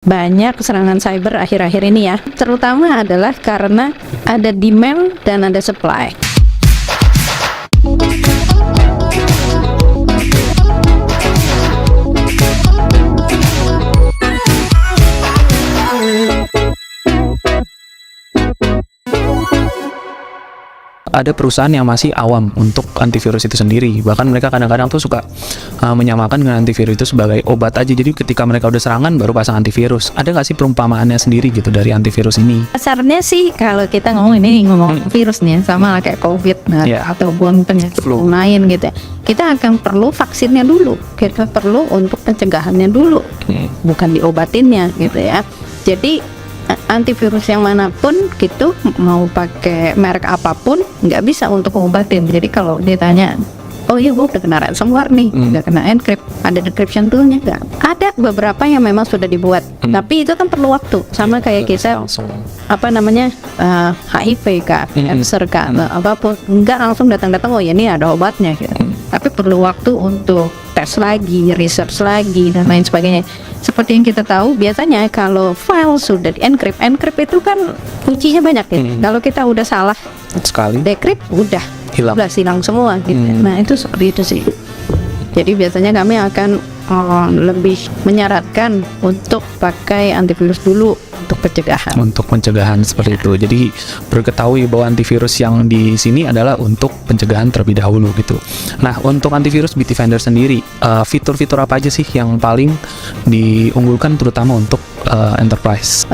banyak serangan cyber akhir-akhir ini ya, terutama adalah karena ada demand dan ada supply. Ada perusahaan yang masih awam untuk antivirus itu sendiri, bahkan mereka kadang-kadang tuh suka menyamakan dengan antivirus itu sebagai obat aja. Jadi ketika mereka udah serangan baru pasang antivirus. Ada nggak sih perumpamaannya sendiri gitu dari antivirus ini? Kasarnya sih kalau kita ngomong virus nih, sama lah kayak COVID ataupun penyakit Flu lain gitu ya, kita akan perlu vaksinnya dulu, kita perlu untuk pencegahannya dulu, bukan diobatinnya gitu ya. Jadi antivirus yang manapun gitu, mau pakai merek apapun, nggak bisa untuk ngobatin. Jadi kalau ditanya, oh iya gue udah kena ransomware nih, udah kena encrypt, ada decryption toolnya nggak? Ada beberapa yang memang sudah dibuat, tapi itu kan perlu waktu. Sama kayak kita HIV kah, cancer kah, apapun, nggak langsung datang-datang, oh ya ini ada obatnya gitu. Tapi perlu waktu untuk tes lagi, research lagi, dan lain sebagainya. Seperti yang kita tahu, biasanya kalau file sudah di-encrypt, encrypt itu kan kuncinya banyak ya. Kalau kita udah salah sekali decrypt, udah hilang semua gitu. Nah itu seperti itu sih. Jadi biasanya kami akan lebih menyarankan untuk pakai antivirus dulu untuk pencegahan. Untuk pencegahan seperti itu. Jadi perlu ketahui bahwa antivirus yang di sini adalah untuk pencegahan terlebih dahulu gitu. Nah, untuk antivirus Bitdefender sendiri, fitur-fitur apa aja sih yang paling diunggulkan terutama untuk enterprise?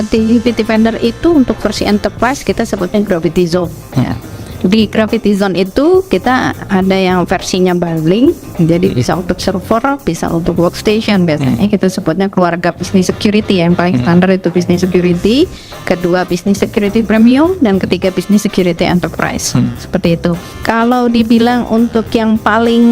Di Bitdefender itu untuk versi enterprise kita sebutnya Gravity Zone. Ya. Di Gravity Zone itu kita ada yang versinya bundling, jadi bisa untuk server, bisa untuk workstation. Biasanya kita sebutnya keluarga business security. Yang paling standar itu business security, kedua business security premium, dan ketiga business security enterprise. Seperti itu. Kalau dibilang untuk yang paling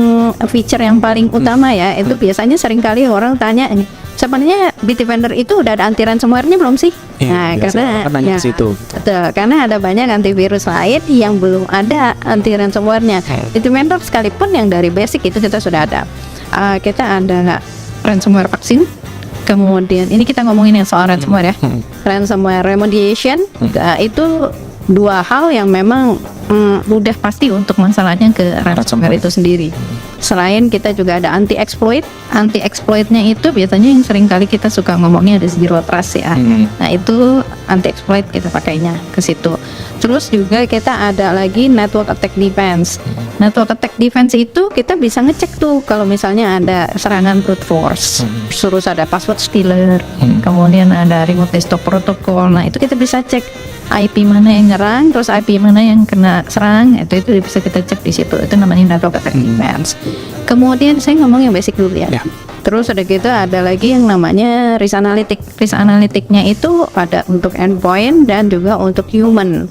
feature yang paling utama ya, itu biasanya seringkali orang tanya, sebenarnya Bitdefender itu udah ada anti ransomware-nya belum sih? Nah, karena situ. Betul, karena ada banyak antivirus lain yang belum ada anti ransomware-nya. Bitdefender sekalipun yang dari basic itu kita sudah ada. Kita ada ransomware vaksin. Kemudian ini kita ngomongin yang soal ransomware ya. Ransomware remediation, itu dua hal yang memang udah pasti untuk masalahnya ke ransomware itu sendiri. Selain kita juga ada anti-exploit. Anti-exploitnya itu biasanya yang sering kali kita suka ngomongnya ada zero trust ya. Nah itu anti-exploit kita pakainya ke situ. Terus juga kita ada lagi network attack defense. Network attack defense itu kita bisa ngecek tuh kalau misalnya ada serangan brute force, terus ada password stealer, kemudian ada remote desktop protocol. Nah itu kita bisa cek IP mana yang nyerang, terus IP mana yang kena serang, itu bisa kita cek di situ. Itu namanya network attack defense. Kemudian saya ngomong yang basic dulu ya. Terus ada lagi yang namanya risk analytic. Risk analyticnya itu ada untuk endpoint dan juga untuk human.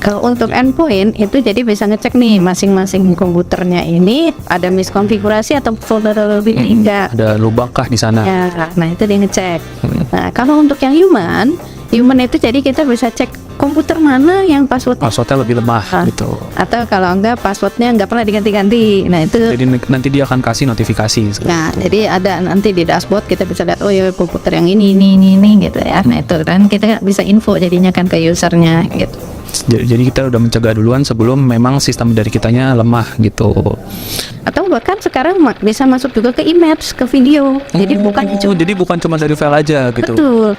Kalau untuk endpoint itu jadi bisa ngecek nih masing-masing komputernya ini ada miskonfigurasi atau vulnerability enggak. Ada lubangkah di sana? Ya, nah itu dia ngecek. Nah kalau untuk yang human itu jadi kita bisa cek komputer mana yang passwordnya lebih lemah gitu. Atau kalau enggak passwordnya enggak pernah diganti-ganti. Nah itu. Jadi nanti dia akan kasih notifikasi. Nah jadi ada nanti di dashboard kita bisa lihat, oh ya komputer yang ini gitu ya. Nah itu kan kita bisa info jadinya kan ke usernya gitu. Jadi kita udah mencegah duluan sebelum memang sistem dari kitanya lemah gitu. Atau bahkan sekarang bisa masuk juga ke image, ke video. Jadi bukan cuma dari file aja gitu. Betul.